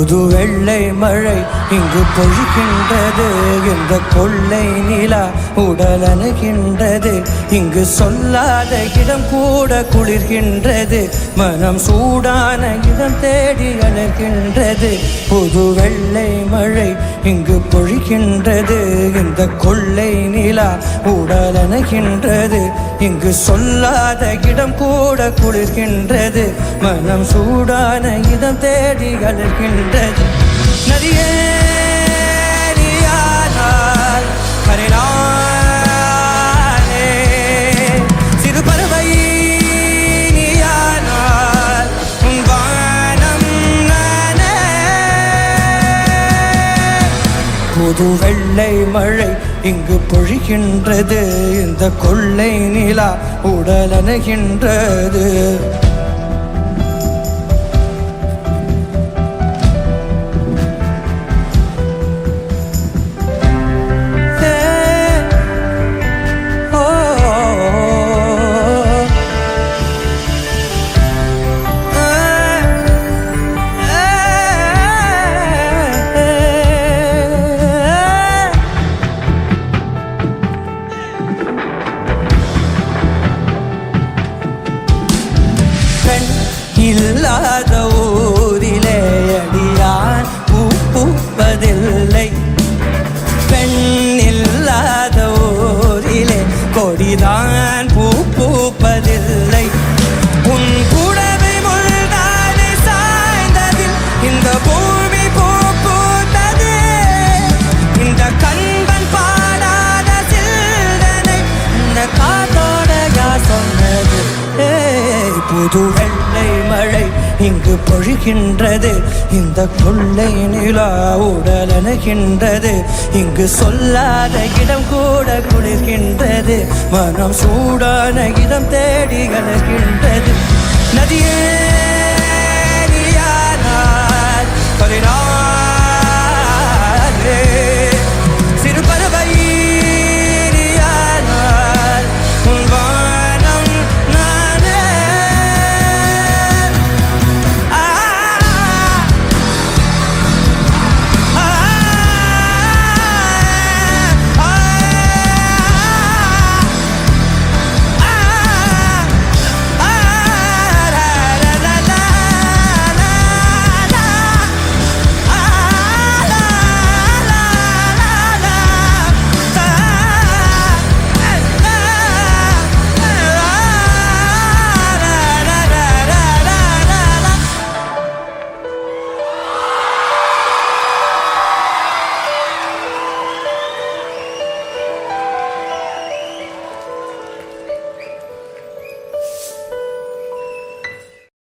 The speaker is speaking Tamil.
புது வெள்ளை மழை இங்கு பொழிகின்றது. இந்த கொள்ளை நிலா உடலணுகின்றது. இங்கு சொல்லாத இடம் கூட குளிர்கின்றது. மனம் சூடான இடம் தேடி அணுகின்றது. புது வெள்ளை மழை இங்கு பொழிகின்றது. இந்த கொள்ளை நிலா உடலணுகின்றது. இங்கு சொல்லாத இடம் கூட குளிர்கின்றது. மனம் சூடான இடம் தேடி அழுகின்றது. நதியே நீயானால் கரைநானே, சிறு பறவை நீயானால் வானம் நானே. புது வெள்ளை மழை இங்கு பொழிகின்றது. இந்த கொள்ளை நிலா உடலணுகின்றது. இல்லாத ஊரிலே அடியான் பூப்பதில்லை. பெண் இல்லாத ஊரிலே கொடிதான் பூப்பதில்லை. உன் கூடவே முள்தானே சாய்ந்ததில் இந்த பூமி பூத்தது. இந்த கண்பன் பாடாத சிந்தனை இந்த காத்தோட யார் சொன்னது? புது வெள்ளை மழை இங்கு பொழிகின்றது. இந்த கொள்ளை நிலா உடலணுகின்றது. இங்கு சொல்லாத இடம் கூட குளிர்கின்றது. மனம் சூடான இடம் தேடி அணுகின்றது. நதியே நீயானால்